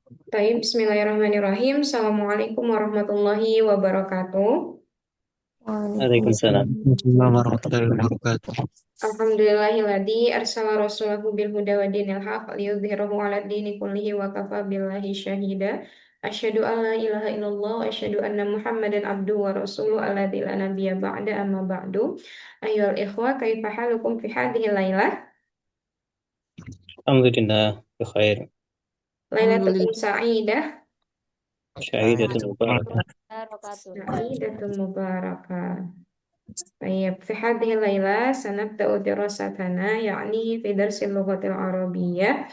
Baik, Bismillahirrahmanirrahim. Assalamualaikum warahmatullahi wabarakatuh. Waalaikumsalam Waalaikumsalam warahmatullahi wabarakatuh. Alhamdulillahilladzi arsala rasulahu bil huda wa dinil haq liyudhhirahu 'ala dini kullihi wa kafa billahi syahida. Asyhadu an la ilaha illallah wa asyhadu anna Muhammadan abduhu wa rasuluhu alladzi la nabiyya ba'da amma ba'du. Ayyuhal ikhwah, kaifa halukum fi hadhihi lailah? Alhamdulillah bikhair. Lailatukum sa'idah, Syahidatun mubarakah. Wabarakatuh. sa'idatun mubarakah. طيب في هذه الليلة سنبدأ دراستنا يعني في درس اللغة العربية.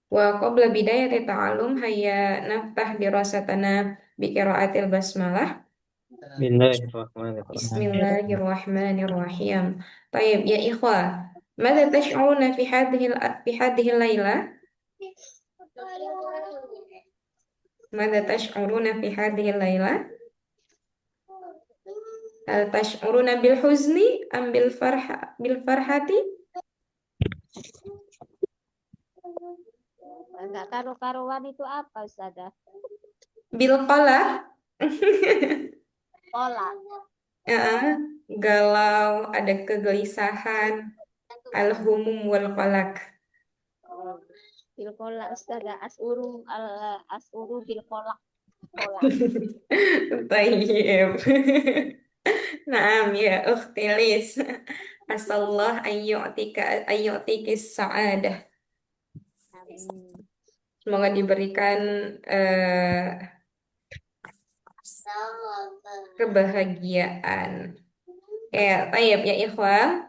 وقبل بداية التعلم هيا نفتح دراستنا بقراءة البسملة. بسم Bismillahirrahmanirrahim. الله الرحمن الرحيم. طيب يا إخوة، ماذا تشعرون في هذه الليلة؟ ماذا تشعرون في هذه الليلة؟ هل تشعرون بالحزن أم بالفرحة؟ Enggak karu-karuan itu apa, Ustazah? بالقلق. Pola. Ya, galau, ada kegelisahan, al-humum wal qalaq. Bil pola, Ustazah. Asuru bil pola. Pola. Tayyib. Naam ya ukhti Lis. Asallah ayyu'tikis sa'adah. Amin. Semoga diberikan eh, kebahagiaan. Ya, tayyib ya ikhwan.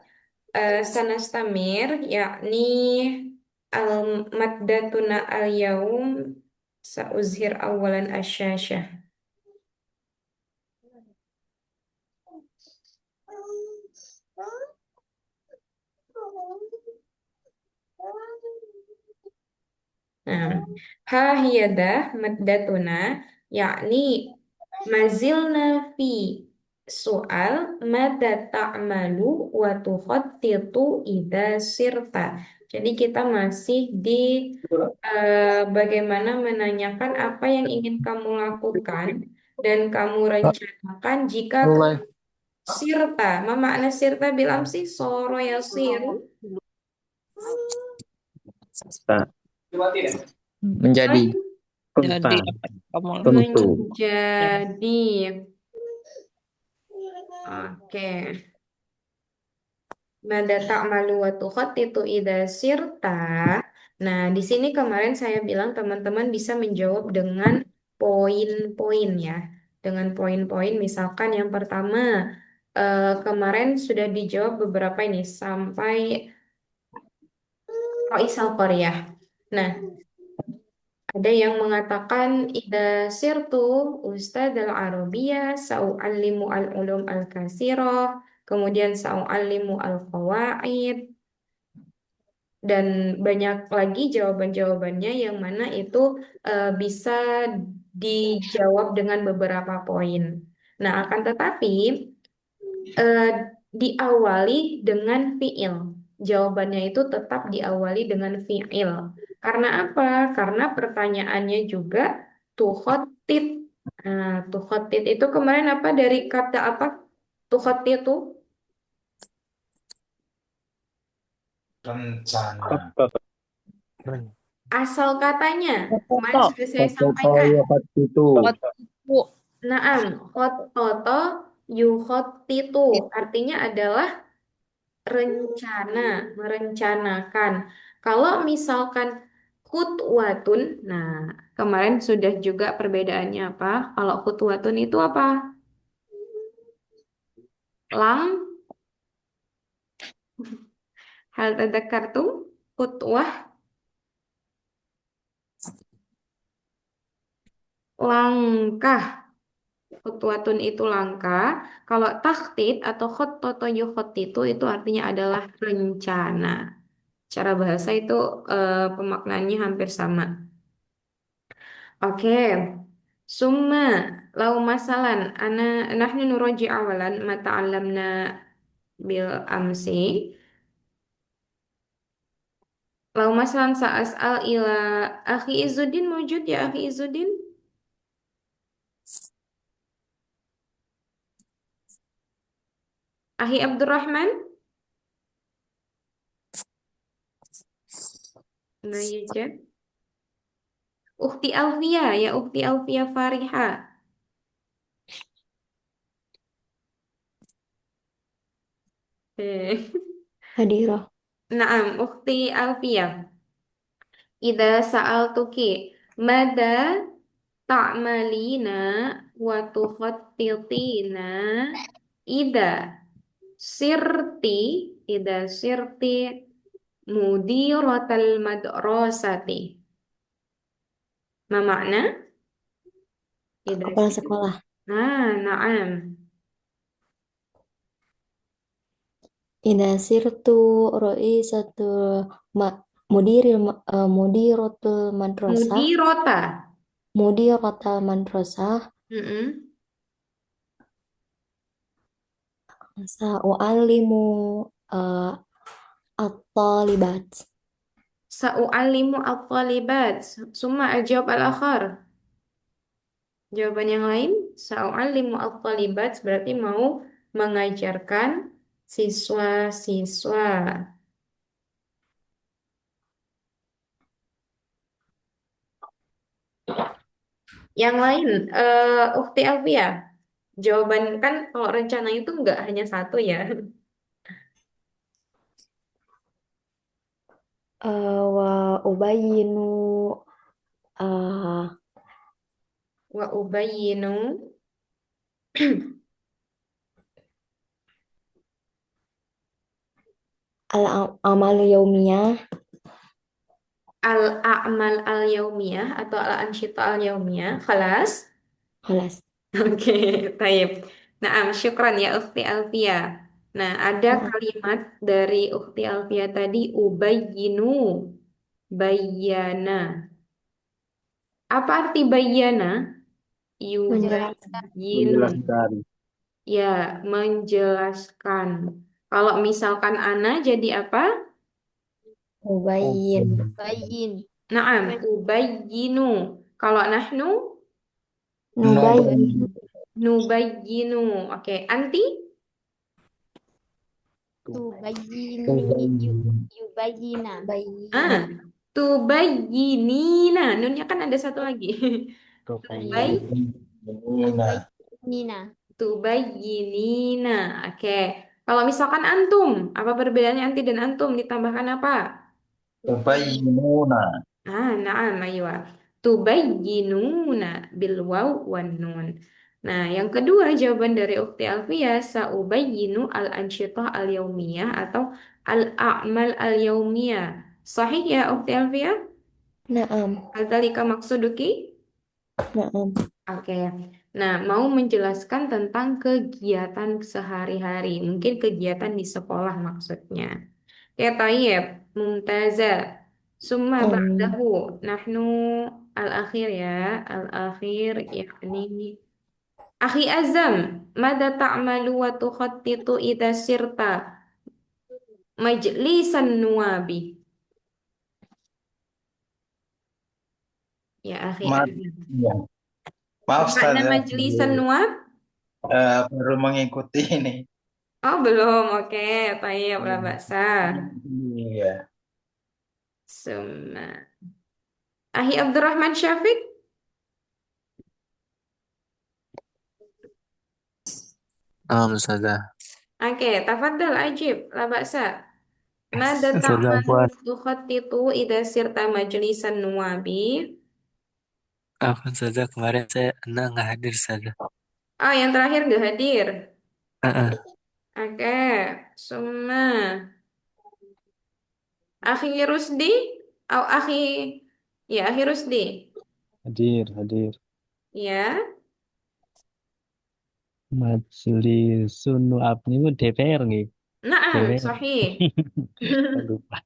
Sanastamir yakni al-maddatuna al-yaum sauzhir awalan asyashah. Nah, ha hiyadah maddatuna yakni mazilna fi soal mada ta'malu wa tukhattitu idza sirta. Jadi kita masih di bagaimana menanyakan apa yang ingin kamu lakukan dan kamu rencanakan jika Mulai sirta. Ma makna sirta bilang sih soro ya siru. Sa- menjadi Kunta, jadi kamu tentu. Menjadi. Oke. Mada ta'malu wa tukhattitu idza sirta. Nah, di sini kemarin saya bilang teman-teman bisa menjawab dengan poin-poin ya. Dengan poin-poin misalkan yang pertama kemarin sudah dijawab beberapa ini sampai Roisal Qaryah. Nah, ada yang mengatakan ida sirtu ustadz al-arabiyah sau'allimu al-ulum al-kasirah, kemudian sau'allimu al-qawaid, dan banyak lagi jawaban-jawabannya yang mana itu bisa dijawab dengan beberapa poin. Nah, akan tetapi eh, diawali dengan fiil. Jawabannya itu tetap diawali dengan fiil. Karena apa? Karena pertanyaannya juga tukhotit. Nah, tukhotit itu kemarin apa dari kata apa? Tukhotit itu Khattata. asal katanya. Kemarin Foto. sudah saya sampaikan. itu Foto. Naam, khototo yukhotitu artinya adalah rencana, merencanakan. Kalau misalkan khutwatun, nah kemarin sudah juga perbedaannya apa? Kalau khutwatun itu apa? Lang, hal tadzakartum, khutwah, langkah. Khutwatun itu langkah. Kalau takhtid atau khottoto yukhotitu itu artinya adalah rencana. Cara bahasa itu pemaknaannya hampir sama. Oke. Summa lau masalan nahnu nuraji awalan ma ta'allamna bil amsi. Lau maslan sa'as'al ila akhi Izzuddin mawjud ya akhi Izzuddin? Akhi Abdurrahman? La yujad. Ukhti Alfia ya Ukhti Alfia Fariha. Eh. Hadirah. Naam, Ukhti Alfia. Idza sa'altuki mada ta'malina wa tukhattitina idza sirti idza sirti mudiratal madrasati. Ma makna? Idza Kepala sirti. sekolah. Na'am. Idza sirtu ra'isatul ma mudiratul madrasah. Mudirota. Mudiratul madrasah. Mm-mm. Sa'u'allimu uh, at-talibat. Sa'u'allimu at-talibat. Summa al-jawab al-akhar. Jawaban yang lain, sa'u'allimu at-talibat berarti mau mengajarkan siswa-siswa. Yang lain, Ukti Alfia, jawaban kan kalau rencana itu nggak hanya satu ya. Wa ubayinu uh, Wa ubayyinu al-amal yaumiyah. al-a'mal al-yaumiyah atau al-ansyita al-yaumiyah. Khalas. Halas. Oke, taib. Naam, syukran ya Ukhti Alfia. Nah, ada Maaf. kalimat dari Ukhti Alfia tadi, ubayyinu, bayyana. Apa arti bayyana? Menjelaskan. Yubayyinu, Menjelaskan. ya, menjelaskan. Kalau misalkan ana jadi apa? Ubayyin. Bayin. Naam, ubayyinu. Kalau nahnu, Nubayyin. nubayyinu. Oke, anti? Tubayini. Yubayina. Ah, Ubayyin. tubayyinina. Nunnya kan ada satu lagi. Tubay, Tubayinina. tubayyinina. Oke. Kalau misalkan antum, apa perbedaannya anti dan antum? Ditambahkan apa? Ubayyinuna. Na'am, aywa. Tubayyinuna bil waw wan nun. Nah, yang kedua jawaban dari Ukti Alfiyah, saubayyinu al-ansyitah al-yaumiyah atau al-a'mal al-yaumiyah. Sahih ya Ukti Alfiyah? Naam. Hal dalika maksuduki? Naam. Oke. Nah, mau menjelaskan tentang kegiatan sehari-hari. Mungkin kegiatan di sekolah maksudnya. Ya, tayyib. Mumtaza. Summa Amin. ba'dahu. Nahnu al-akhir ya. Al-akhir yakni. Akhi Azam. Mada ta'malu wa tukhattitu idha sirta majlisan nuwabi. Ya, akhi Ma Azam. ya. Maaf Makna Ustazah, majlisan nuwab? baru mengikuti ini. Oh, belum. Oke, tayyib. La baksa. Iya. Summa. Ahi Abdurrahman Syafiq. Ustazah. Oke, tafadhal ajib. La baksa. Mada Ustazah ta'malu Afwan. tukhattitu idza sirta majlisan nuwabi. Afwan Ustazah, kemarin saya nggak hadir Ustazah. Oh, yang terakhir nggak hadir. Heeh. Oke, summa. Akhi Rusdi. Oh, akhi. Ya, akhi Rusdi. Hadir, hadir. Ya. Majelis Sunuap ini DPR nih. Naam, DPR. sahih. Lupa.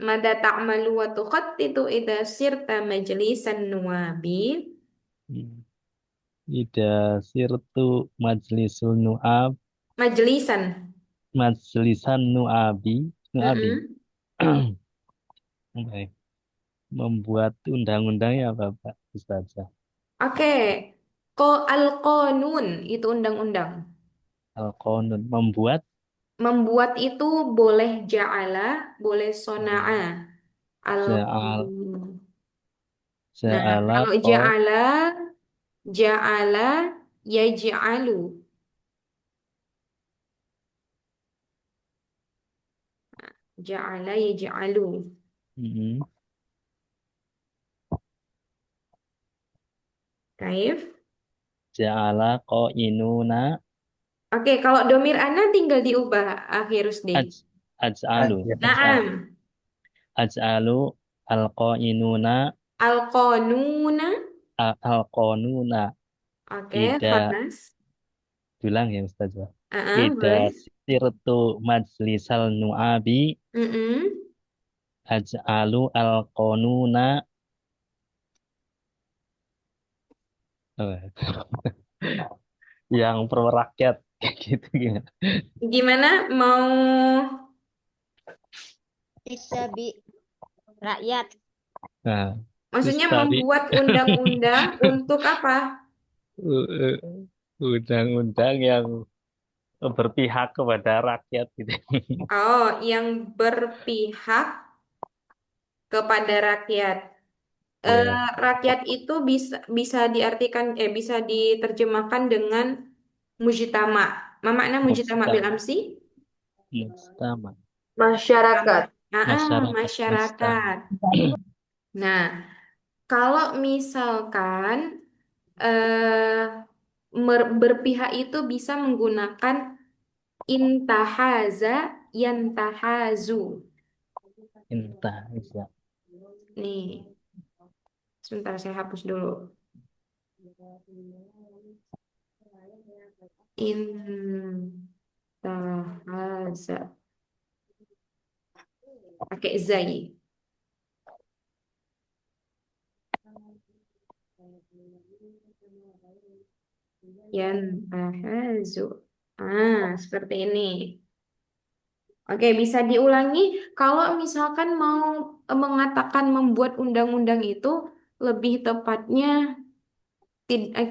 Mada ta'malu wa tukhattitu idza sirta majlisan nuwabi. Ida sirtu majlisul nu'ab Majlisan. majlisan nuabi. Mm-mm. Baik. Membuat undang-undangnya apa, Pak Ustazah? Oke, al-qanun itu undang-undang. Al-Qanun. Membuat Membuat itu boleh ja'ala, boleh sona'a. ja'al Al-qanun. Nah, ja'ala kalau ko ja'ala yaj'alu. Ja'ala yaj'alu. mm, Taif. ja'ala ko inuna Oke, kalau domir ana tinggal diubah akhir Rusdi. aj aj'alu Naam. aj'alu al-qainuna Al-qanuna. al-qanuna Oke, ida khalas. dulang ya Ustazah. Ida Boleh. sirtu majlisal nu'abi Mm-mm. aj'alu al-qanuna eh, yang pro rakyat kayak gitu gimana? Gimana mau Isabi rakyat. Nah, maksudnya Ustadi membuat undang-undang untuk apa? u- undang-undang yang berpihak kepada rakyat gitu. Oh, yang berpihak kepada rakyat. Ya, Rakyat itu bisa bisa diartikan bisa diterjemahkan dengan mujtama. Ma makna mujtama bil mujtama, amsi? mujtama, Masyarakat. masyarakat, mujtama. Masyarakat. Nah, kalau misalkan berpihak itu bisa menggunakan intahaza yantahazu. Intah, bisa. Nih, sebentar saya hapus dulu. Intahaza. Pakai zai. Yantahazu. Seperti ini. Oke, bisa diulangi. Kalau misalkan mau mengatakan membuat undang-undang itu lebih tepatnya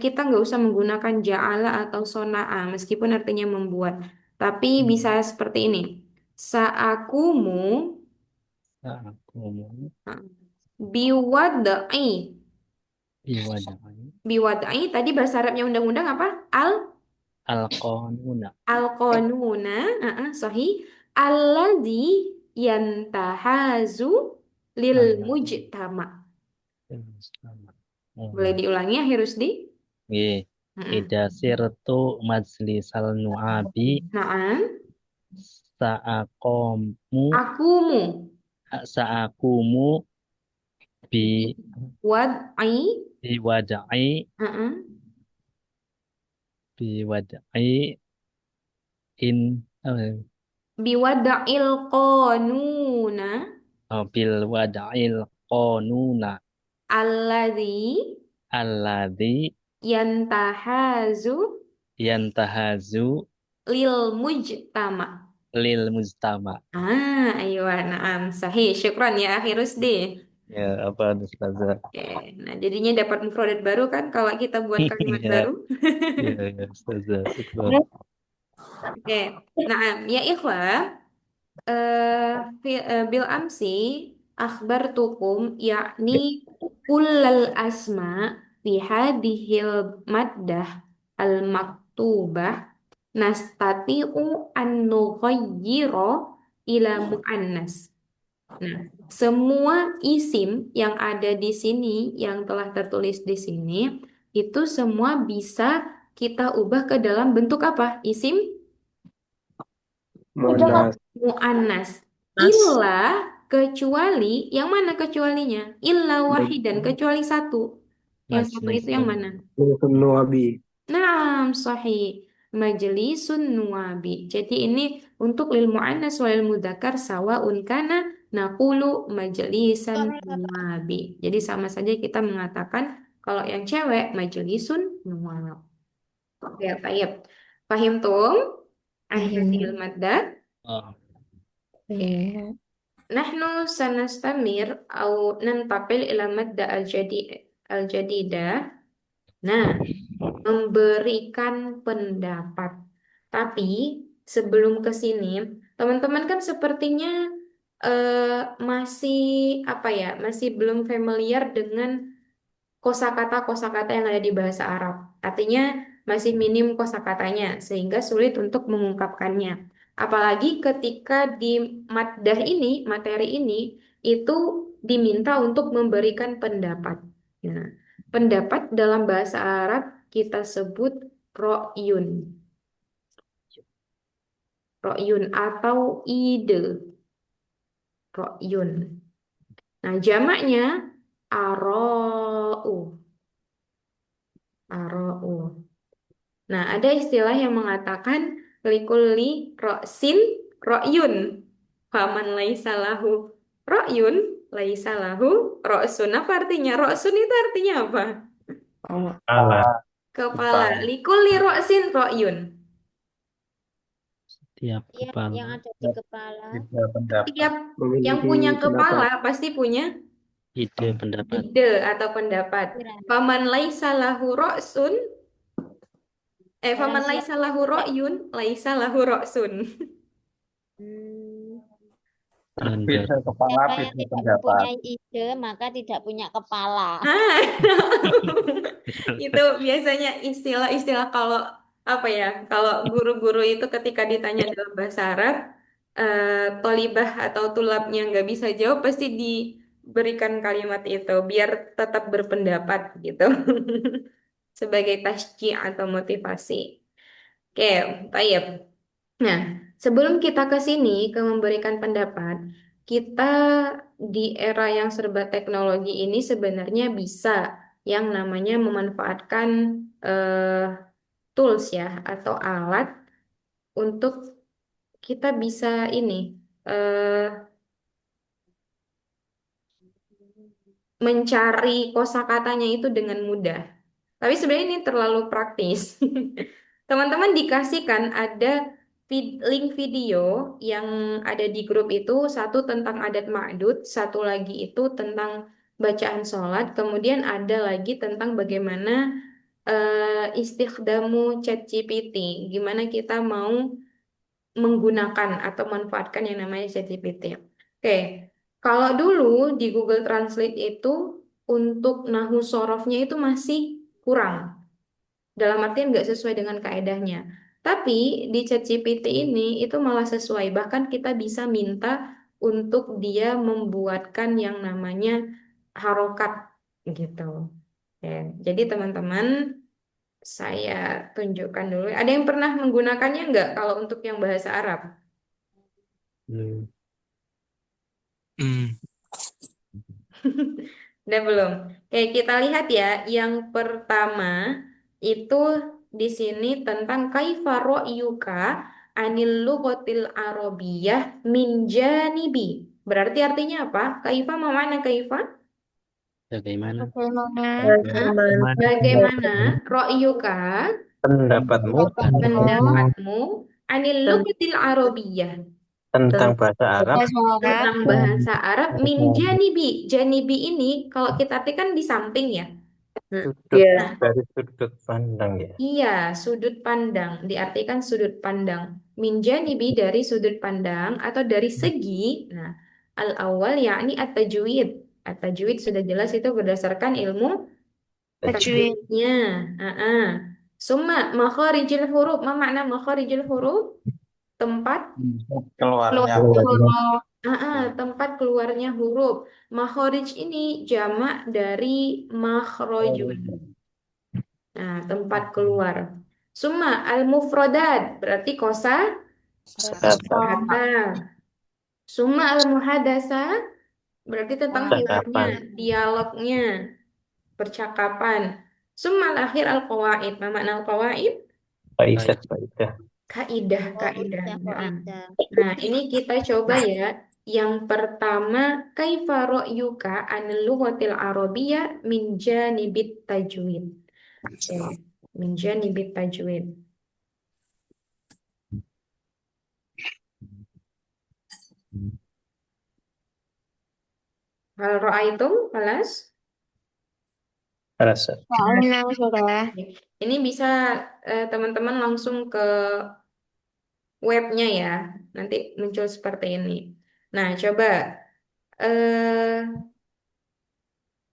kita nggak usah menggunakan ja'ala atau sona'a meskipun artinya membuat. Tapi bisa seperti ini. Sa'akumu Aku ngomong biwadai. biwadai Biwadai tadi bahasa Arabnya undang-undang apa? al-qanuna. Al-qanuna, sahih. Alladzi yantahazu lil Allah, mujtama. mujtama. Boleh diulangi ya, Hirusdi? Ye, Mm-mm. ida sirtu majlisal nu'abi Naam. sa'akomu Akumu sa'akumu bi wad'i. biwadai Mm-mm. biwadai in Biwada'il qanuna bil wadail qanuna alladzi alladzi yantahazu yantahazu lil mujtama. lil mujtama. Ayo, naam, sahih. Syukran ya, Hirusdi. Ya, apa Ustazah? Oke, nah jadinya dapat mufradat baru kan kalau kita buat kalimat Ya, baru. ya, ya, Ustazah. Syukron. Oke, nah ya ikhwah, bil amsi akhbartukum yakni kullal asma fi hadhil maddah al maktubah nastati'u an nughayyira ila muannas. Nah, semua isim yang ada di sini, yang telah tertulis di sini, itu semua bisa kita ubah ke dalam bentuk apa? Isim Munas. mu'annas. Illa kecuali, yang mana kecualinya? Illa wahidan, kecuali satu. Yang satu itu yang Majlisun mana? Nuabi. Nah, sahih. Majlisun nuwabi. Jadi ini untuk lil mu'annas wal mudzakkar sawaun kana naqulu majlisan nuwabi. Jadi sama saja kita mengatakan kalau yang cewek majlisun nuwab. Oke, baik. Fahim tum an hadhil Fahim. maddah? Oh, Ya. Nahnu sanastamir au nantaqil ila madda al-jadidah. Nah, memberikan pendapat. Tapi sebelum ke sini, teman-teman kan sepertinya masih apa ya, masih belum familiar dengan kosakata-kosakata yang ada di bahasa Arab. Artinya masih minim kosakatanya sehingga sulit untuk mengungkapkannya. Apalagi ketika di maddah ini, materi ini itu diminta untuk memberikan pendapat. Nah, pendapat dalam bahasa Arab kita sebut ro'yun. Ro'yun atau ide. Ro'yun. Nah, jamaknya aro'u. Aro'u. Nah, ada istilah yang mengatakan likulli ro'sin ro'yun. Faman laisa lahu ro'yun, laisa lahu ro'sun. Apa artinya? Ro'sun itu artinya apa? Kalau Alat Kepala. kepala Likulli ro'sin ro'yun. tiap Yang kepala. ada di kepala. tiga pendapat. Tiap yang Memiliki punya pendapat. kepala pasti punya Ide pendapat. ide atau pendapat. Pikiran. Faman laisa lahu ro'sun, faman Barang laisa siapa lahu ro'yun, laisa lahu ro'sun. hmm, Anda Beda kepala, siapa yang beda tidak pendapat. mempunyai ide maka tidak punya kepala. Ah, itu biasanya istilah-istilah kalau apa ya, kalau guru-guru itu ketika ditanya dalam bahasa Arab, tolibah atau tulabnya nggak bisa jawab, pasti diberikan kalimat itu biar tetap berpendapat gitu, sebagai tasji atau motivasi. Oke, baik. Nah, sebelum kita ke sini ke memberikan pendapat, kita di era yang serba teknologi ini sebenarnya bisa yang namanya memanfaatkan tools ya atau alat untuk kita bisa ini eh, mencari kosakatanya itu dengan mudah. Tapi sebenarnya ini terlalu praktis. Teman-teman dikasihkan ada link video yang ada di grup itu, satu tentang adat ma'dud, satu lagi itu tentang bacaan sholat, kemudian ada lagi tentang bagaimana istikhdamu ChatGPT, gimana kita mau menggunakan atau manfaatkan yang namanya ChatGPT. Oke, kalau dulu di Google Translate itu untuk nahu sorofnya itu masih kurang. Dalam artian nggak sesuai dengan kaedahnya. Tapi di ChatGPT ini itu malah sesuai. Bahkan kita bisa minta untuk dia membuatkan yang namanya harokat gitu. Oke, jadi teman-teman saya tunjukkan dulu. Ada yang pernah menggunakannya nggak kalau untuk yang bahasa Arab? Hmm. Hmm. Udah belum? Oke, kita lihat ya. Yang pertama itu di sini tentang kaifa ra'yuka anil lughatil arabiyyah min janibi. Berarti artinya apa? Kaifa ma makna kaifa? Bagaimana? Hah? Bagaimana Bagaimana ra'yuka pendapatmu pendapatmu anil lughatil arabiyyah tentang bahasa Arab tentang bahasa Arab min janibi. Janibi ini kalau kita artikan di samping ya. sudut Nah, dari sudut pandang ya? iya, sudut pandang diartikan sudut pandang. Min janibi dari sudut pandang atau dari segi. Nah, al awal yakni at-tajwid. At-tajwid sudah jelas itu berdasarkan ilmu tajwidnya. Summa makharijil huruf. Ma makna makharijil huruf? Tempat Keluarnya tempat keluarnya huruf. Makharij ini jamak dari makhrajun. Nah, tempat keluar. Summa al-mufradat berarti kosa kata kata. Summa al-muhadasa berarti tentang hilarnya, percakapan, dialognya, percakapan. Summa al-akhir al-qawaid. Apa makna al-qawaid? faidah, faidah. Kaidah, Oh, kaidah. udah kaidah. Nah, ini kita coba ya. Yang pertama, kaifa ra'yuka anil lughatil arabiyyah min janibit tajwid. Oke, min janibit tajwid. Hal ra'aitum, balas. Rasa. Soalnya sudah. Ini bisa teman-teman langsung ke webnya ya. Nanti muncul seperti ini. Nah, coba eh,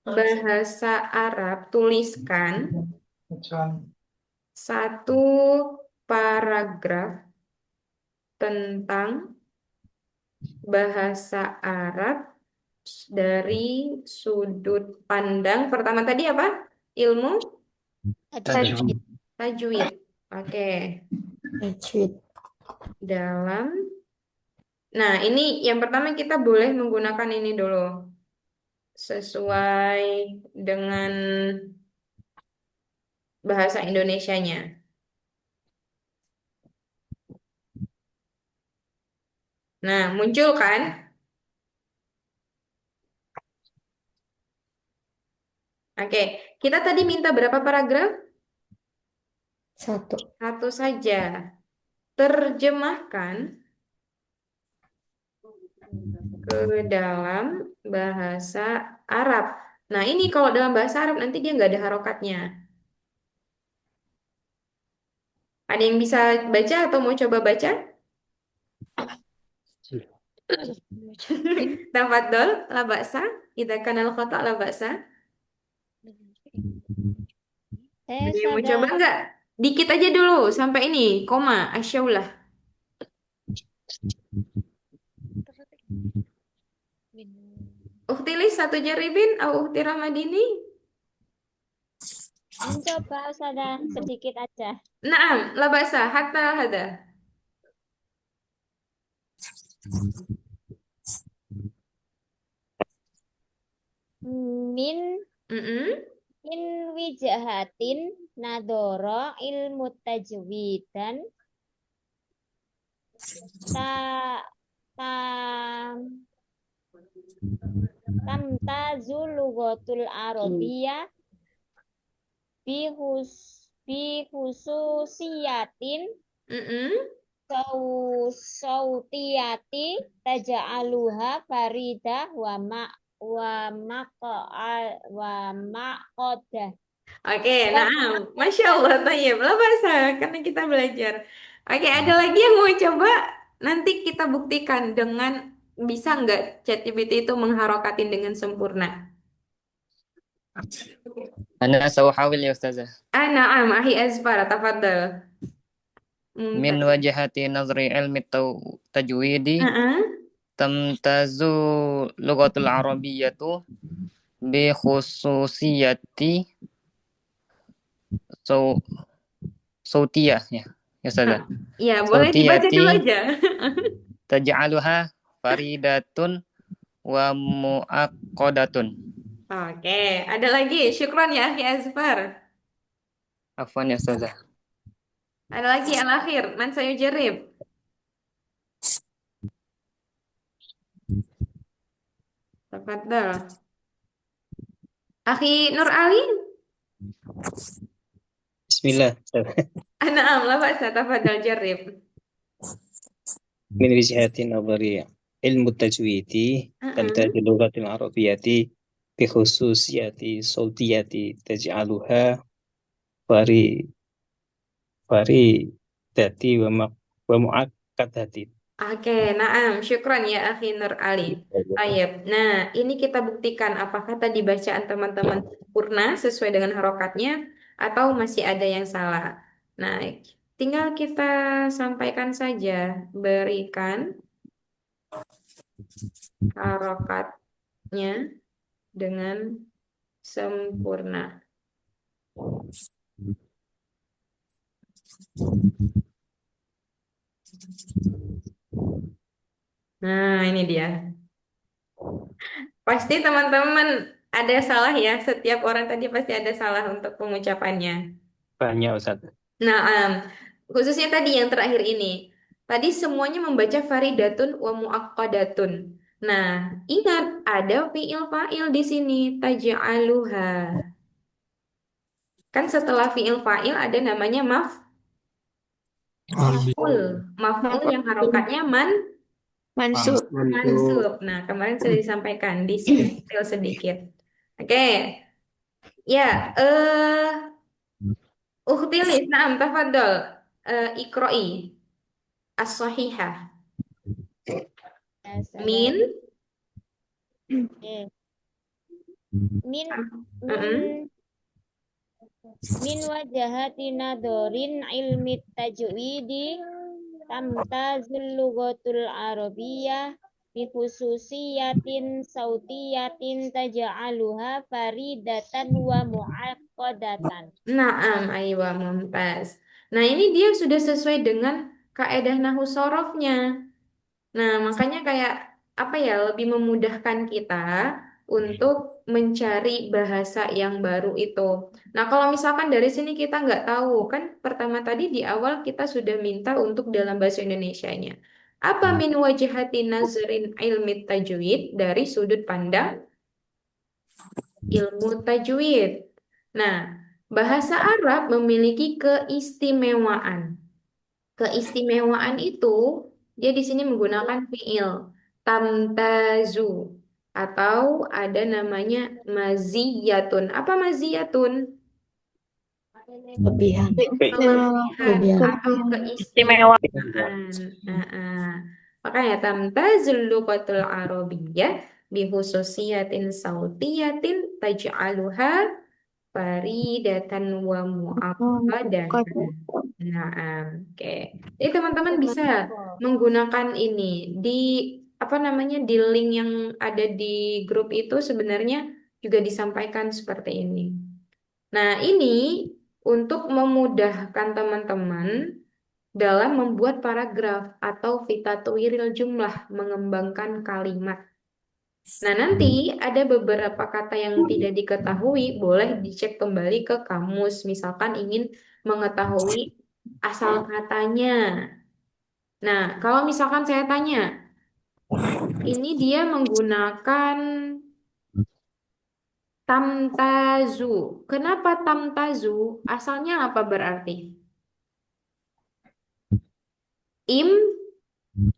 bahasa Arab tuliskan satu paragraf tentang bahasa Arab dari sudut pandang pertama tadi apa? Ilmu Tajwid. tajwid. Oke, Tajwid. dalam. Nah, ini yang pertama kita boleh menggunakan ini dulu sesuai dengan bahasa Indonesianya. Nah, muncul kan? Oke, kita tadi minta berapa paragraf? Satu. Satu saja. Terjemahkan ke dalam bahasa Arab. Nah, ini kalau dalam bahasa Arab nanti dia nggak ada harokatnya. Ada yang bisa baca atau mau coba baca? Tafadhol, la ba'sa. Idza kana al-khata' la ba'sa. Ada yang mau coba Sadar. nggak? Dikit aja dulu sampai ini, koma, asyaulah. Uktilis satu jaribin, au ukti Ramadini. Mencoba sadar sedikit aja. Naam, la ba'sa, hatta hada. Min Mm-mm. min wijahatin nadoro ilmu tajwid dan ta ta tamtazul lughatul arabiyah bihus bihususiyatin Mm-mm. sautiyati taja'aluha farida wa maqadah. Oke, naam. Masya Allah, tayyib. La ba'sa, karena kita belajar. Oke, ada lagi yang mau coba? Nanti kita buktikan dengan bisa nggak ChatGPT itu mengharokatin dengan sempurna. أنا سأحاول يا أستاذة. Naam, ahi Azfar, tafadhal. من Mumtaz. وجهة نظر علم التجويد Heeh. تمتاز اللغة العربية بخصوصية صو... صوتية يا أستاذة. Ya, boleh dibaca dulu صوتية aja. تجعلها فريدة ومؤقدة. Oke, ada lagi. Syukron ya, ahi Azfar. عفوا يا أستاذة. Ada lagi al-akhir, man sayujarib. Tafadhal. Akhi Nur Ali. Bismillah. Naam, la ba'sa, tafadhal jarib. من وجهة نظري علم التجويد تمتاز Heeh. اللغة العربية بخصوصية صوتية تجعلها فري فريدة ومؤكدة. Oke, naam, syukron ya Akhi Nur Ali. Ayub. Nah, ini kita buktikan apakah tadi bacaan teman-teman sempurna sesuai dengan harokatnya atau masih ada yang salah. Nah, tinggal kita sampaikan saja, berikan harokatnya dengan sempurna. Nah, ini dia. Pasti teman-teman ada salah ya. Setiap orang tadi pasti ada salah untuk pengucapannya. Banyak Ustaz. Nah, khususnya tadi yang terakhir ini. Tadi semuanya membaca faridatun wa muaqqadatun. Nah, ingat ada fiil fa'il di sini taj'aluha. Kan setelah fiil fa'il ada namanya maf'ul. Maf'ul yang harokatnya Mansub. Mansub. Nah, kemarin sudah disampaikan, detail sedikit. Oke. Ya, Ukhtilis, na'am, tafadhol. Iqra'i as-sahihah. Ya, Min. sabar. Eh, min Mm-mm. min wajahati nadorin ilmi tajwidi tamtazul lughatul arabiyyah bi khususiyatin sautiyatin taj'aluha faridatan wa mu'aqqadatan. Naam, aywa, mumtaz. Nah, ini dia sudah sesuai dengan kaedah nahwu sorofnya. Nah, makanya kayak apa ya, lebih memudahkan kita untuk mencari bahasa yang baru itu. Nah, kalau misalkan dari sini kita nggak tahu, kan pertama tadi di awal kita sudah minta untuk dalam bahasa Indonesianya. Apa min wajihati nazrin ilmi tajwid dari sudut pandang ilmu tajwid. Nah, bahasa Arab memiliki keistimewaan. Keistimewaan itu dia di sini menggunakan fiil tamtazu atau ada namanya maziyatun. Apa maziyatun? Lebihan. Kelebihan atau Istimewa. keistimewaan. Makanya tamtazul lughatul arabiyyah bihususiyatin sautiyatin taj'aluha faridatan wa mu'aqqadatan. Nah, oke. Jadi teman-teman bisa menggunakan ini di apa namanya di link yang ada di grup itu sebenarnya juga disampaikan seperti ini. Nah, ini untuk memudahkan teman-teman dalam membuat paragraf atau fitatwiril jumlah, mengembangkan kalimat. Nah, nanti ada beberapa kata yang tidak diketahui, boleh dicek kembali ke kamus, misalkan ingin mengetahui asal katanya. Nah, kalau misalkan saya tanya, ini dia menggunakan tamtazu. Kenapa tamtazu? Asalnya apa berarti? Im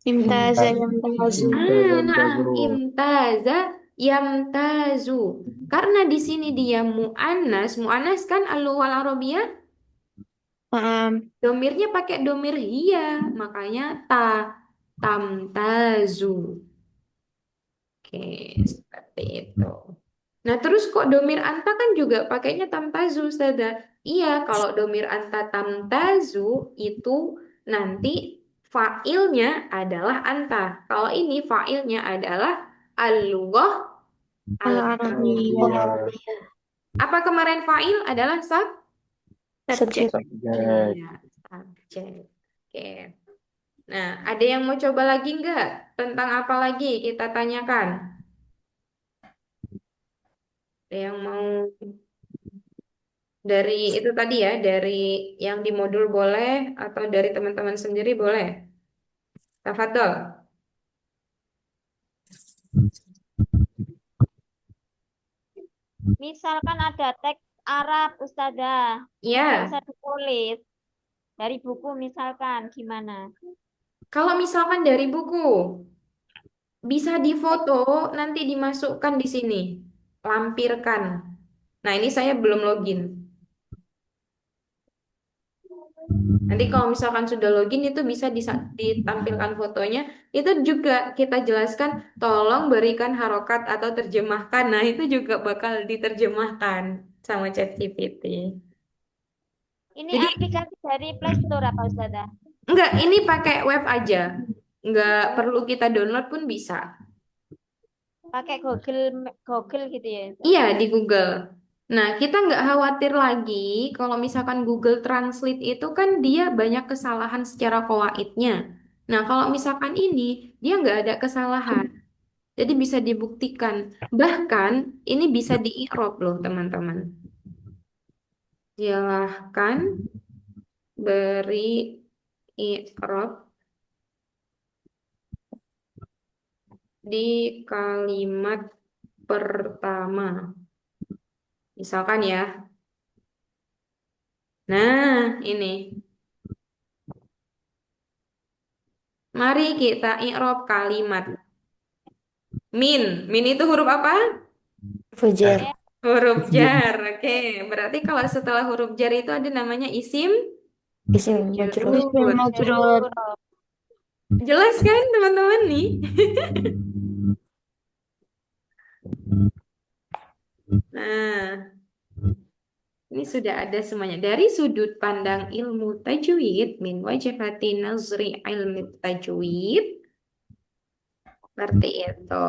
Imtaza yang tazu. Imtaza yamtazu. Karena di sini dia mu'annas, mu'annas kan al-lughal arabiyah, domirnya pakai domir hiya, makanya tamtazu. Oke, seperti itu. Nah, terus kok domir anta kan juga pakainya tamtazu, Ustazah? Iya, kalau domir anta tamtazu itu nanti fa'ilnya adalah anta. Kalau ini fa'ilnya adalah al-lughah al-arabiyah. Apa kemarin fa'il adalah Subjek. Iya, subjek. Oke. Nah, ada yang mau coba lagi nggak? Tentang apa lagi kita tanyakan? Ada yang mau dari itu tadi ya, dari yang di modul boleh atau dari teman-teman sendiri boleh. Tafadhol. Misalkan ada teks Arab, Ustazah, yang nggak Ya, usah ditulis dari buku misalkan, gimana? kalau misalkan dari buku bisa difoto, nanti dimasukkan di sini, lampirkan. Nah, ini saya belum login. Nanti kalau misalkan sudah login itu bisa ditampilkan fotonya. Itu juga kita jelaskan, tolong berikan harokat atau terjemahkan. Nah, itu juga bakal diterjemahkan sama ChatGPT. Ini Jadi aplikasi dari Play Store apa, Ustazah? enggak, ini pakai web aja. Enggak perlu kita download pun bisa. Pakai Google gitu ya. Iya, di Google. Nah, kita nggak khawatir lagi kalau misalkan Google Translate itu kan dia banyak kesalahan secara kawaidnya. Nah, kalau misalkan ini, dia nggak ada kesalahan. Jadi bisa dibuktikan. Bahkan ini bisa di-i'rab loh, teman-teman. Silahkan beri i'rab di kalimat pertama. Misalkan ya. Nah, ini. Mari kita i'rab kalimat min. Min itu huruf apa? Fujar. Huruf jar. Oke, berarti kalau setelah huruf jar itu ada namanya isim Isim majrur. majrur. Majrur. Jelas kan teman-teman nih? Nah, ini sudah ada semuanya. Dari sudut pandang ilmu tajwid, min wajhati nazri ilmu tajwid, seperti itu.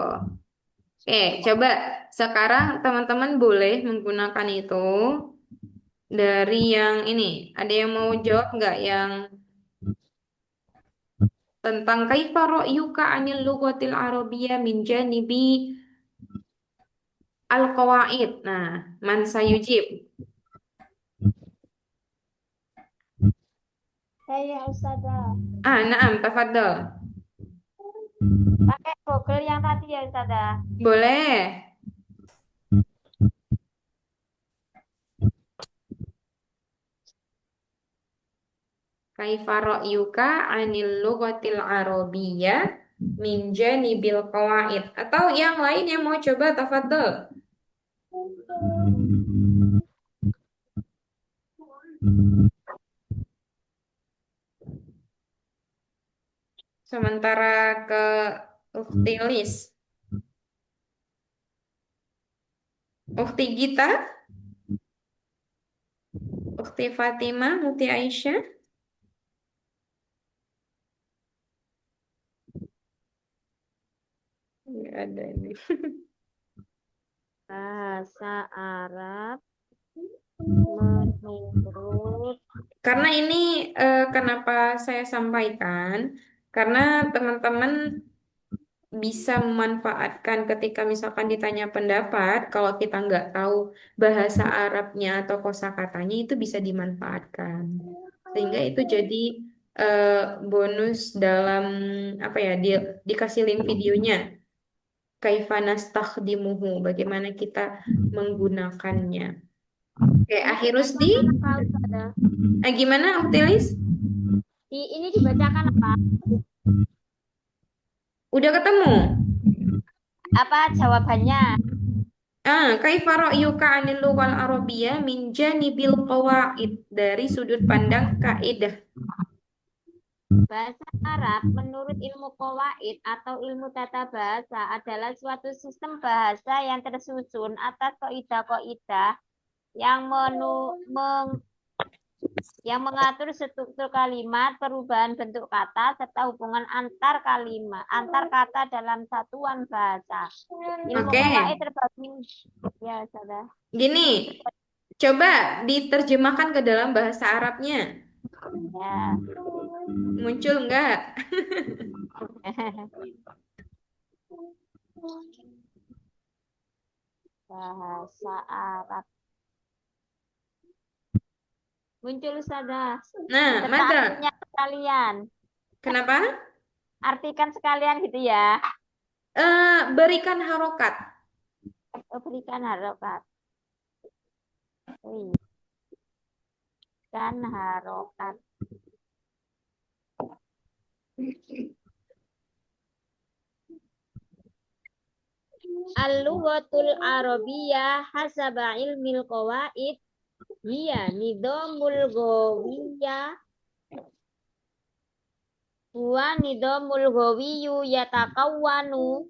Oke, coba sekarang teman-teman boleh menggunakan itu dari yang ini. Ada yang mau jawab nggak yang tentang kaifa ra'yuka anil lughatil arabiyyah min janibi al-qawaid. Nah, man sayujib. Saya Ustazah. Naam, tafadhol. Pakai Google yang tadi ya Ustazah. Boleh. Kaifa ra'yuka anil lughatil arabiyyah min janibil qawaid. Atau yang lain yang mau coba tafadhol. Sementara ke Ukti Lis. Ukti Gita, Ukti Fatimah, Ukti Aisyah. Nggak ada ini. Bahasa Arab menurut Karena ini kenapa saya sampaikan? Karena teman-teman bisa memanfaatkan ketika misalkan ditanya pendapat, kalau kita nggak tahu bahasa Arabnya atau kosakatanya itu bisa dimanfaatkan. Sehingga itu jadi eh, bonus dalam apa ya, dikasih link videonya. Kaifa nastakhdimuhu, bagaimana kita menggunakannya. Oke, akhir Rusdi, apa Ustazah? gimana Uktilis? Ini dibacakan apa? Udah ketemu? Apa jawabannya? Kaifa ra'yuka 'anil lughal arabiyyah min janibil qawaid, dari sudut pandang kaidah. Bahasa Arab menurut ilmu qawaid atau ilmu tata bahasa adalah suatu sistem bahasa yang tersusun atas kaidah-kaidah yang yang mengatur struktur kalimat, perubahan bentuk kata, serta hubungan antar kalimat, antar kata dalam satuan bahasa. Ilmu Oke. qawaid terbagi ya, Saudara. Gini, coba diterjemahkan ke dalam bahasa Arabnya. Ya. Muncul nggak? Bahasa Arab. Muncul Saudara. Nah, Serta mata. artinya sekalian. Kenapa? Artikan sekalian gitu ya. Berikan harokat. Berikan harokat. Berikan harokat. Al-lughatul arabiyyah hasaba ilmil qawaid hiya nidhamul ghawiyyah wa nidhamul ghawiyyu yatakawwanu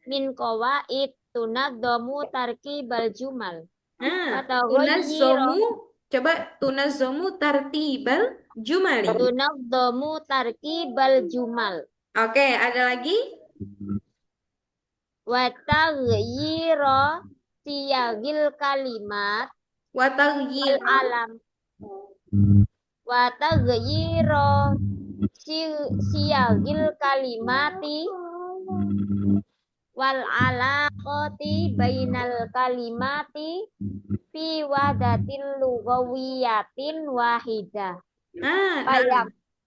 min qawaid tunadzamu tarkibal jumal. Tunazzamu, coba tunazzamu tartibal jumali. Tunadzamu tarkibal jumal. Oke, ada lagi? Wa taghyira siyagil kalimat Wa taghyir. alam wa taghyira siyagil kalimati wal alaqati bainal kalimati fi wahdatil lughawiyatin wahidah. Nah,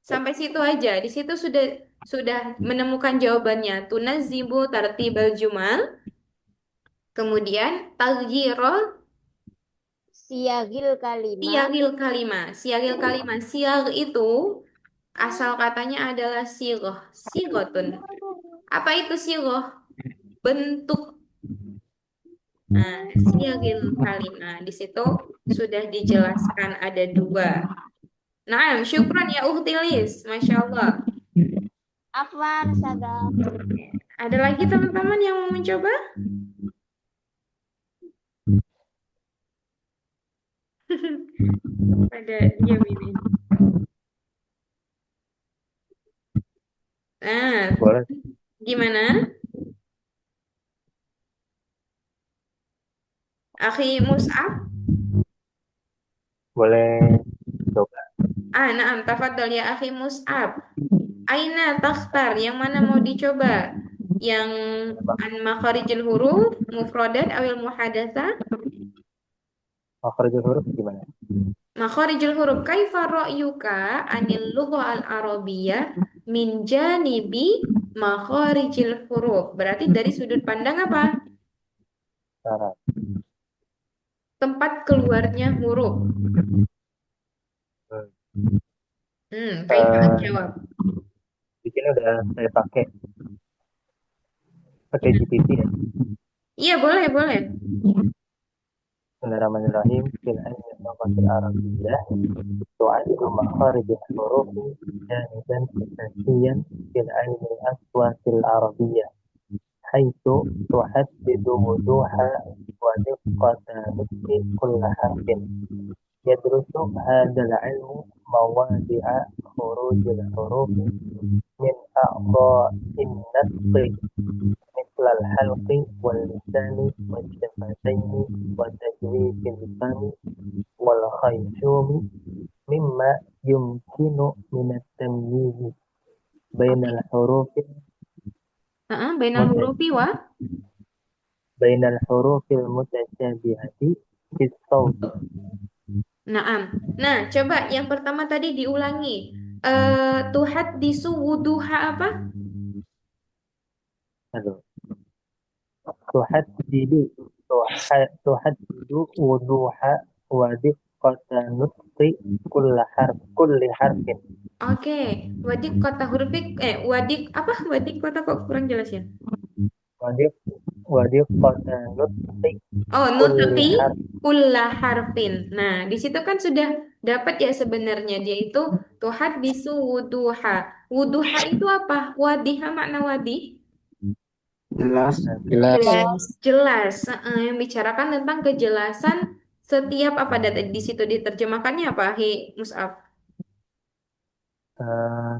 sampai situ aja. Di situ sudah menemukan jawabannya. Tunazzibu tartibal jumal. Kemudian taghyira Siyagil kalimat. siagil kalimah. Siagil kalimah. Siag itu Asal katanya adalah sigoh. Sigotun. Apa itu sigoh? Bentuk. Nah, siagil kalimah. Di situ sudah dijelaskan ada dua. Nah, syukran ya Uhtilis. Masya Allah. Afwan, Ustazah. Ada lagi teman-teman yang mau mencoba? Pada diam ini. Nah, Boleh. gimana? Akhi Mus'ab? Boleh coba. Naam, tafadhol ya akhi Mus'ab. Aina takhtar, yang mana mau dicoba? Yang an makharijul huruf, mufradat, awil muhadatsa? Makhrajul huruf gimana? Makharijul huruf, kaifa ra'yuka anil lughah al-arabiyyah min janibi makharijil huruf? Berarti dari sudut pandang apa? Cara. Tempat keluarnya huruf. Kaifa Eh, jawab? di sini udah saya pakai GPT ya. Iya, boleh, boleh. Bismillahirrahmanirrahim. Fil ilmi lughati arabiyyah tu'addu makharijul huruf janiban asasiyan fil ilmi al-aswatil arabiyyah حيث تحدد وضوح ودقة نطق كل حرف يدرس هذا العلم مواضع خروج الحروف من أعضاء النطق مثل الحلق واللسان والشفتين وتجويف الفم والخيشوم مما يمكن من التمييز بين الحروف Bainal hurufi wa? بين الحروف المتشابهة في الصوت. Naam. Nah, coba yang pertama tadi diulangi. Tuhaddisu wuduha apa? Halo. تحدد وضوح ودقة نطق كل حرف. Oke, wadik kota hurufik, wadik apa? Wadik kota kok kurang jelas ya? ودقة نطق Oh, كل nutqi حرف. kulla harfin. Nah, di situ kan sudah dapat ya sebenarnya dia itu tuhaddisu wuduha. Wuduha itu apa? Wadiha makna wadih? Jelas. Jelas. Jelas. Jelas. Yang bicarakan tentang kejelasan setiap apa data di situ diterjemahkannya apa, Hi Mus'ab?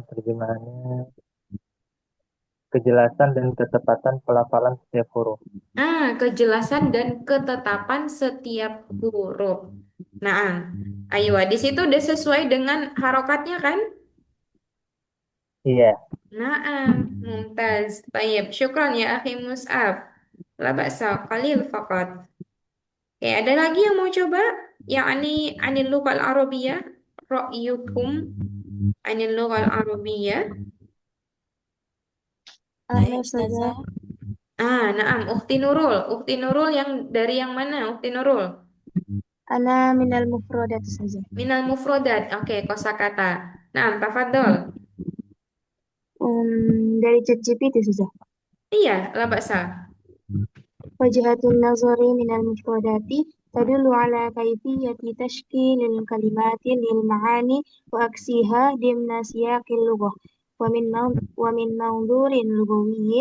Terjemahannya kejelasan dan ketepatan pelafalan setiap huruf. Kejelasan dan ketetapan setiap huruf. Nah, ayo di situ udah sesuai dengan harokatnya kan? Iya. Mumtaz. Baik, syukran ya akhi Mus'ab. La ba'sa qalil faqat. Oke, ada lagi yang mau coba? Yakni anil lughal arabiyyah, ra'yukum anil lughal arabiyyah. Baik, Ustazah. Naam, Ukhti Nurul. Ukhti Nurul yang dari yang mana? Ukhti Nurul. Ana minal mufradat saja. Minal mufrodat. Oke, kosakata. Naam, tafadhol. Dari ChatGPT saja. Iya, la ba'sa. Wajhatun nazari minal mufradati tadullu ala kaifiyati tashkilil kalimati lil ma'ani wa aksiha dimna siyaqil lughah. ومن منظور لغوي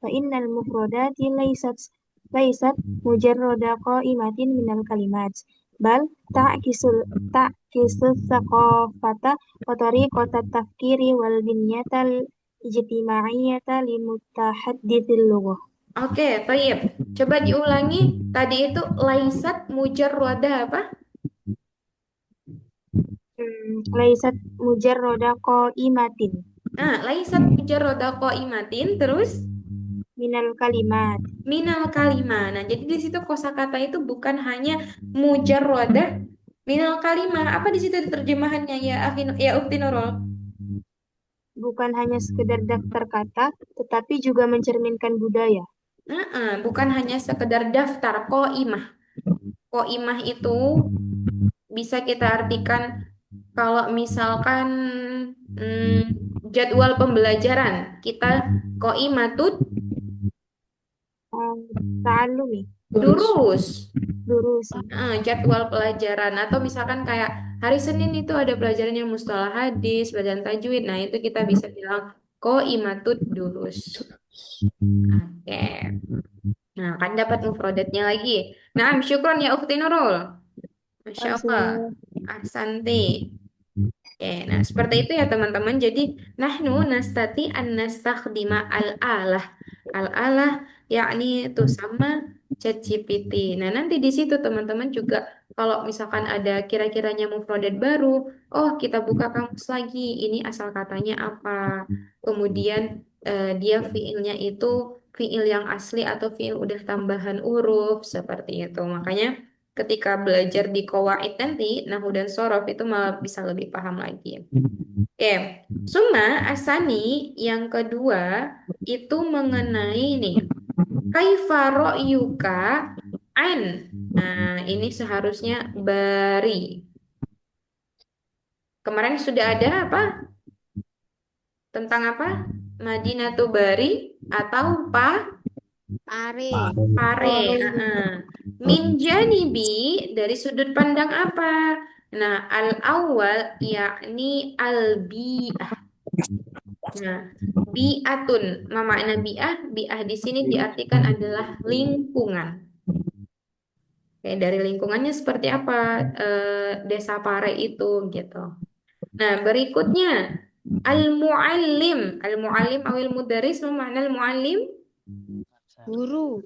فإن المفردات ليست مجرد قائمة من الكلمات بل تعكس الثقافة وطريقة التفكير والبنية الاجتماعية لمتحدث اللغة. Oke, baik. Coba diulangi. Tadi itu laisat mujarroda apa? Laisat mujarroda qaimatin Laisat mujarroda qaimatin terus minal kalimat. minal kalimah. Nah, jadi di situ kosakata itu bukan hanya mujarrodah minal kalimah. Apa di situ terjemahannya ya ya Ukti Nurul? Bukan hanya sekedar daftar kata, tetapi juga mencerminkan budaya. Bukan hanya sekedar daftar qaimah. Qaimah itu bisa kita artikan kalau misalkan Jadwal pembelajaran kita qaimatut Ta'allumi. durus. Durus. Jadwal pelajaran atau misalkan kayak hari Senin itu ada pelajaran yang mustalah hadis, pelajaran tajwid. Nah, itu kita bisa bilang qaimatut durus. Oke. Nah, kan dapat mufradatnya lagi. Nah, syukron ya Ukhti Nurul. Masya Allah. Ahsanti. Oke, nah seperti itu ya teman-teman. Jadi, nahnu nastati an nastakhdima al-alah. Al-alah yakni itu sama ChatGPT. Nah, nanti di situ teman-teman juga kalau misalkan ada kira-kiranya mufradat baru, oh kita buka kamus lagi. Ini asal katanya apa? Kemudian dia fiilnya itu fiil yang asli atau fiil udah tambahan huruf seperti itu. Makanya ketika belajar di qawaid nanti, nahwu dan sorof itu malah bisa lebih paham lagi. Oke, Summa asani yang kedua itu mengenai nih, kaifa ra'yuka an. Nah, ini seharusnya bari. Kemarin sudah ada apa? Tentang apa? Madinatu Bari atau Pare. Pare. Min janibi dari sudut pandang apa? Nah, al-awwal yakni al-bi'ah. Nah, bi'atun. Nah, makna bi'ah, bi'ah di sini diartikan adalah lingkungan. Oke, dari lingkungannya seperti apa desa Pare itu gitu. Nah, berikutnya al-muallim. Al-muallim awil mudaris, makna al-muallim Guru.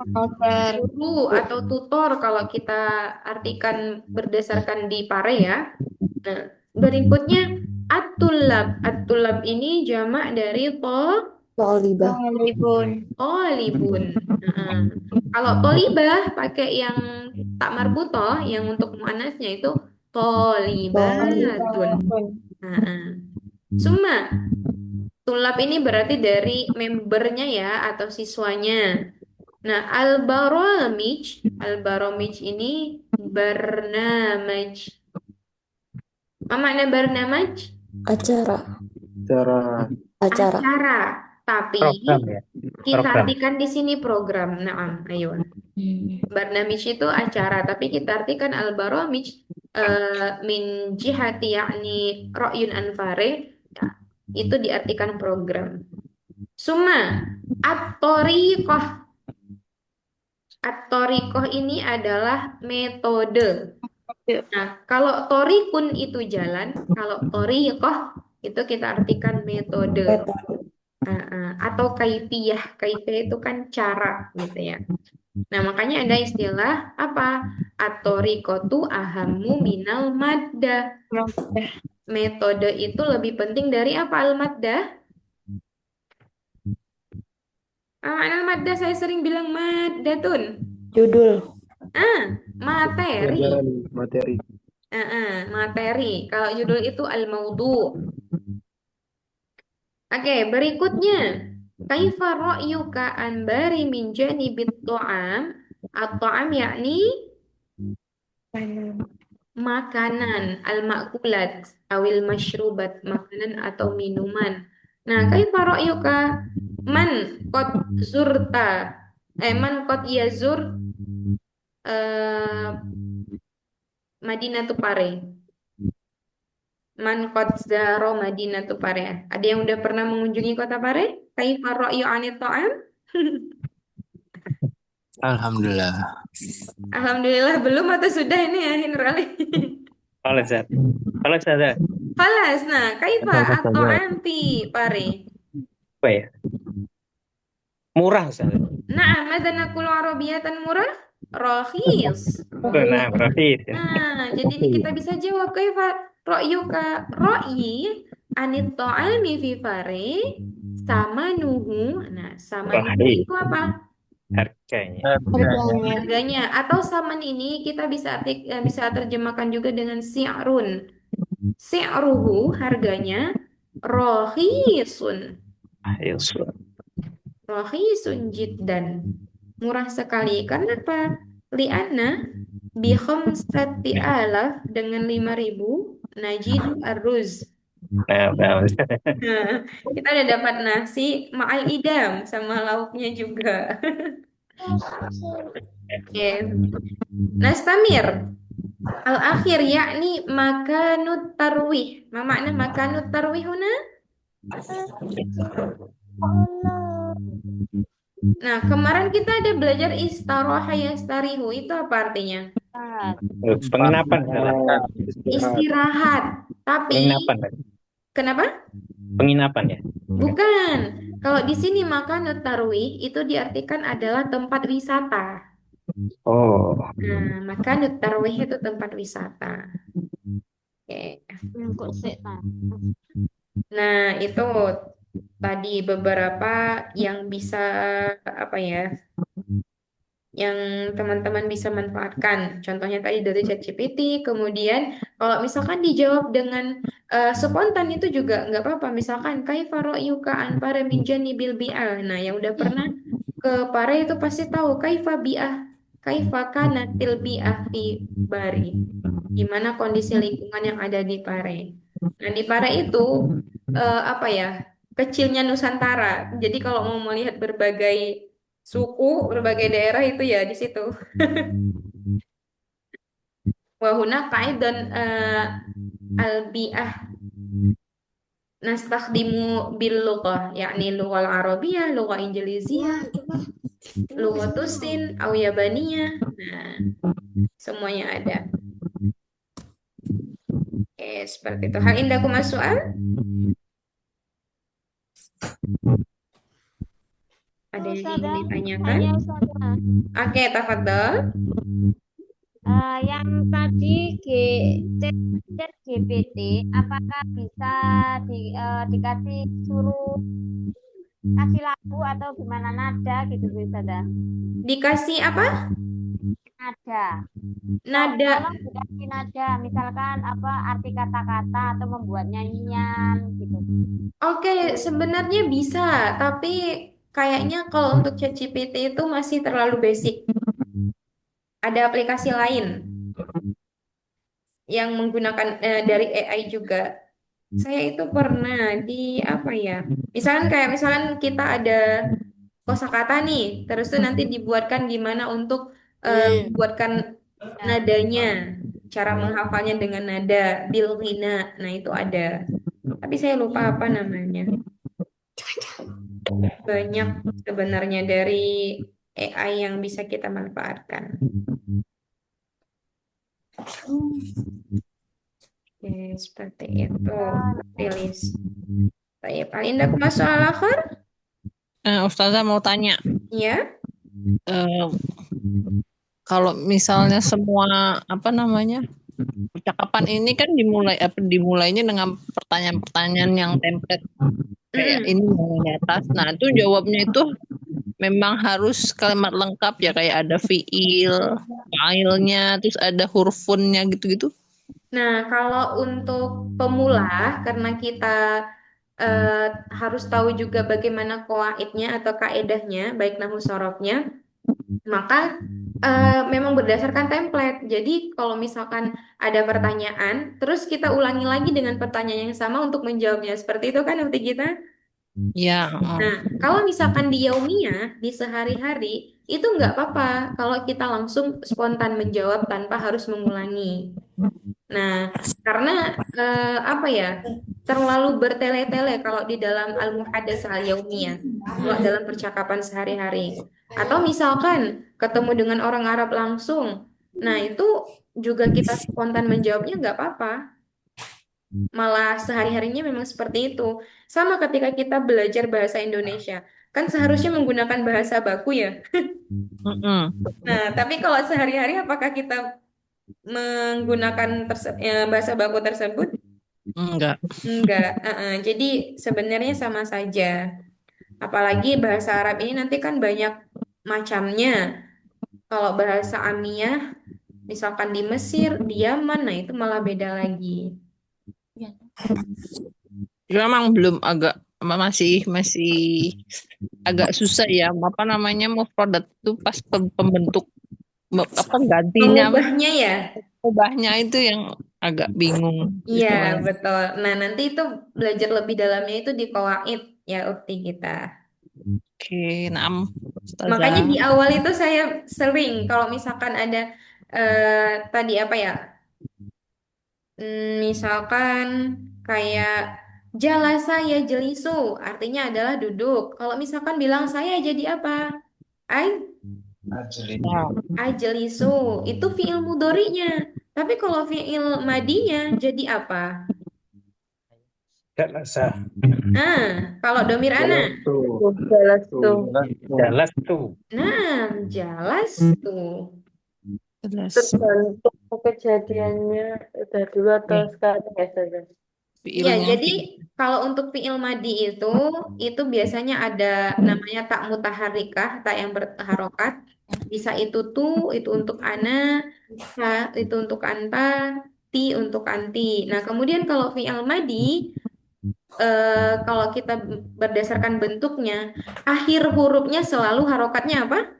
guru atau tutor kalau kita artikan berdasarkan di Pare ya. Nah, berikutnya at-tullab. At-tullab ini jamak dari tolibun. Kalau tolibah pakai yang tak marbutoh, yang untuk muannasnya itu tolibatun. Summa, tulab ini berarti dari membernya ya atau siswanya. Nah, al-baromij ini barnamaj. Apa makna barnamaj? Acara. Acara. Tapi Program ya. kita Program. artikan di sini program. Nah, ayo. Barnamij itu acara, tapi kita artikan al-baromij min jihati yakni ra'yun anfare. Ya, itu diartikan program. Summa at-tariqah. At-tariqah ini adalah metode. Nah, kalau torikun itu jalan, kalau tariqah itu kita artikan metode. Atau kaifiyah. Kaifiyah itu kan cara gitu ya. Nah, makanya ada istilah apa? At-tariqatu ahammu minal maddah. Metode itu lebih penting dari apa al-maddah? Al-maddah saya sering bilang maddatun. Judul. Materi. Materi. Materi. Kalau judul itu al-maudhu. Oke, berikutnya. Kaifa ra'yuka an bari min janibit ta'am? At-ta'am yakni makanan, al-ma'kulat, awil masyrubat, makanan atau minuman. Nah, kaifa ra'yuka man qad zurta? Man qad yazur Madinatu Pare. Man qad zaro Madinatu Pare. Ada yang udah pernah mengunjungi kota Pare? Kaifa ra'yu anit ta'am? Alhamdulillah. Alhamdulillah belum atau sudah ini ya Hinrali? Kalau Ustaz. Kalau Ustaz. Falas. Nah, kaifa at-ta'am fi Pare? Apa ya? Murah Ustaz. Nah, mada nakulu arabiyatan murah? Rakhis. Nah, berarti. Nah, jadi ini kita bisa jawab kaifa ra'yuka ra'yi anit ta'ami fi Pare sama nuhu. Nah, sama nuhu Rahim. itu apa? Harganya. Harganya atau saman ini kita bisa terjemahkan juga dengan si'run. Si'ruhu harganya rohisun. Ayo Ustaz. Rohisun jiddan. Murah sekali. Karena apa? Li'anna bi khamsati alaf dengan 5.000 najidu arruz. Nah, Nah, kita udah dapat nasi ma'al idam sama lauknya juga. Oke. Nastamir. Al-akhir yakni makanut tarwih. Ma makna makanut tarwih huna? Nah, kemarin kita ada belajar istaroha yastarihu. Itu apa artinya? Penginapan salah. Istirahat. Tapi, Penginapan. kenapa? Penginapan ya. Bukan. Kalau di sini makanut tarwih itu diartikan adalah tempat wisata. Oh, Nah, makanut tarwih itu tempat wisata. Oke. Kok sih, Tan? Nah, itu tadi beberapa yang bisa apa ya, yang teman-teman bisa manfaatkan. Contohnya tadi dari ChatGPT. Kemudian kalau misalkan dijawab dengan spontan itu juga nggak apa-apa. Misalkan kaifa ra'yuka an pare min janibil bi'al. Nah, yang udah pernah ke Pare itu pasti tahu kaifa kana til bi'ah fi Bari. Gimana kondisi lingkungan yang ada di Pare. Nah, di Pare itu apa ya? Kecilnya Nusantara. Jadi kalau mau melihat berbagai suku, berbagai daerah itu ya di situ. Wahuna kaidan al-bi'ah nastakhdimu bil lughah, yakni lughah Arabiyah, lughah Injiliziyah, lughah Tusin, au Yabaniyah. Nah, semuanya ada. Oke, seperti itu. Hal indakum soal? Ada yang ingin Ustazah, ditanyakan? tanya Ustazah. Oke, tafadhol. Yang tadi chat GPT, apakah bisa dikasih suruh kasih lagu atau gimana nada gitu Ustazah? Dikasih apa? Nada. Nada. Tolong dikasih nada, misalkan apa arti kata-kata atau membuat nyanyian gitu. Oke, sebenarnya bisa, tapi kayaknya kalau untuk ChatGPT itu masih terlalu basic. Ada aplikasi lain yang menggunakan dari AI juga. Saya itu pernah di apa ya? Misalkan kita ada kosakata nih, terus tuh nanti dibuatkan gimana untuk membuatkan nadanya, cara menghafalnya dengan nada bil ghina. Nah, itu ada. Tapi saya lupa apa namanya. Banyak sebenarnya dari AI yang bisa kita manfaatkan. Oke, seperti itu. Rilis. Baik, Alinda, aku masuk soal akhir? Ustazah mau tanya, Ya. eh, kalau misalnya semua apa namanya percakapan ini kan dimulainya dengan pertanyaan-pertanyaan yang template kayak ini yang di atas. Nah itu jawabnya itu memang harus kalimat lengkap ya kayak ada fiil, failnya, terus ada hurfunnya gitu-gitu. Nah, kalau untuk pemula, karena kita harus tahu juga bagaimana qawaidnya atau kaedahnya, baik nahwu sorofnya, maka memang berdasarkan template. Jadi kalau misalkan ada pertanyaan, terus kita ulangi lagi dengan pertanyaan yang sama untuk menjawabnya. Seperti itu kan nanti kita? Ya, Nah, kalau misalkan di yaumiyah, di sehari-hari, itu nggak apa-apa kalau kita langsung spontan menjawab tanpa harus mengulangi. Nah, karena apa ya, terlalu bertele-tele kalau di dalam al-muhadats al-yaumiyah, kalau dalam percakapan sehari-hari. Atau misalkan ketemu dengan orang Arab langsung, nah itu juga kita spontan menjawabnya nggak apa-apa. Malah sehari-harinya memang seperti itu. Sama ketika kita belajar bahasa Indonesia, kan seharusnya menggunakan bahasa baku ya. Nah, tapi kalau sehari-hari apakah kita menggunakan bahasa baku tersebut? enggak. Enggak. Jadi sebenarnya sama saja. Apalagi bahasa Arab ini nanti kan banyak macamnya. Kalau bahasa Amiyah, misalkan di Mesir, di Yaman, nah itu malah beda lagi. Memang belum masih agak susah ya apa namanya mufradat itu pas pembentuk apa gantinya Mengubahnya ya. ubahnya itu yang agak bingung Iya, istilahnya. betul. Nah, nanti itu belajar lebih dalamnya itu di qawaid ya ukti kita. Oke, naam, Makanya Ustazah. di awal itu saya sering kalau misalkan ada tadi apa ya? Misalkan kayak jalasa ya jelisu, artinya adalah duduk. Kalau misalkan bilang saya jadi apa? Ai Nah, ajelisu itu fiil mudhari'nya. Tapi kalau fiil madinya jadi apa? Jalasa. Kalau domir ana. Jelas tuh. Jalas tuh. Nah, jelas tuh. jelas. Tergantung kejadiannya udah dulu atau Nih, sekarang ya saja. Iya, fiilnya jadi kalau untuk fiil madi itu biasanya ada namanya tak mutaharikah, tak yang berharokat. Bisa itu tuh, itu untuk ana, ta itu untuk anta, ti untuk anti. Nah, kemudian kalau fiil madi, kalau kita berdasarkan bentuknya, akhir hurufnya selalu harokatnya apa?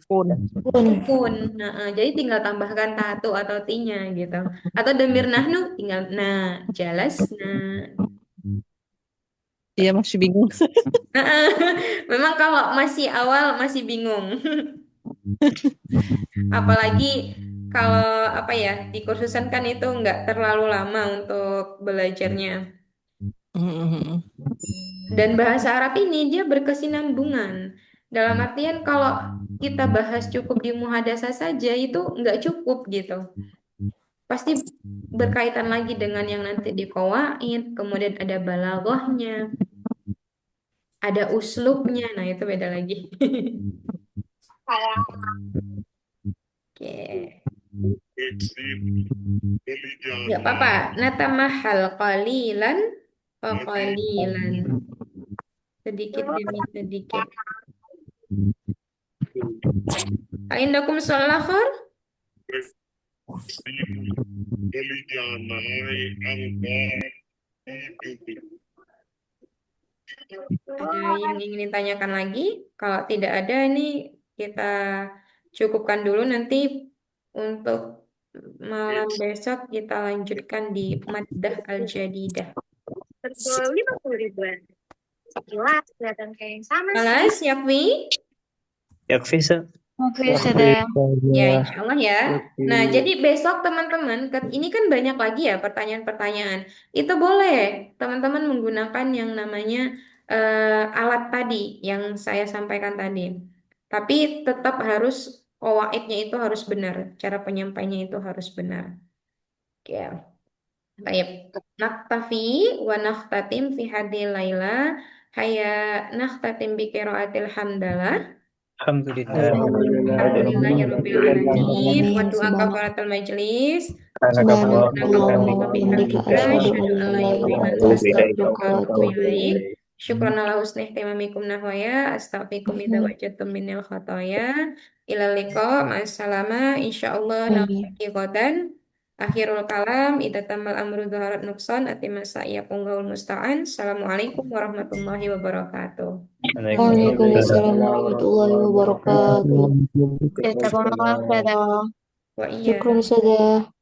pun. Sukun. Nah, jadi tinggal tambahkan tatu atau tinya gitu. Atau demir nahnu tinggal nah, jelas nah. Iya masih bingung. Memang kalau masih awal masih bingung. Apalagi kalau apa ya di kursusan kan itu nggak terlalu lama untuk belajarnya. Dan bahasa Arab ini dia berkesinambungan. Dalam artian kalau kita bahas cukup di muhadasah saja itu nggak cukup gitu. Pasti berkaitan lagi dengan yang nanti di qawaid, kemudian ada balaghahnya, ada uslubnya. Nah, itu beda lagi. Oke. Nggak apa-apa. Natamahal qalilan wa qalilan. Sedikit demi sedikit. Aindakum sholakhor? Ada yang ingin ditanyakan lagi? Kalau tidak ada, ini kita cukupkan dulu nanti untuk malam besok kita lanjutkan di Maddah Al-Jadidah. 50.000-an. Jelas, kelihatan kayak yang sama sih. Malas, Yakwi? Yakfi, Sa. Oke, sudah. Ya, insya Allah ya. Nah, jadi besok teman-teman, ini kan banyak lagi ya pertanyaan-pertanyaan. Itu boleh teman-teman menggunakan yang namanya alat tadi yang saya sampaikan tadi. Tapi tetap harus qawaidnya itu harus benar, cara penyampainya itu harus benar. Oke. Baik. Naktafi wa nakhtatim fi hadil laila. Haya nakhtatim bi qiraatil hamdalah. Alhamdulillah. Alhamdulillahirabbil alamin wa doa kafaratul majlis. Subhanakallahumma Wa bihamdika asyhadu an la ilaha illa anta astaghfiruka wa atubu ilaik. Syukran ala husni ihtimamikum nahwaya astaghfirukum idza wajadtum minal khataya. Ilal liqa ma'assalama insyaallah naltaqi ghadan. Akhirul kalam idza tamal amru dhaharat nuksan atimasa iyakum gaul musta'an. Assalamualaikum warahmatullahi wabarakatuh. Waalaikumsalam warahmatullahi wabarakatuh. Wa iya. Syukran, Ustazah.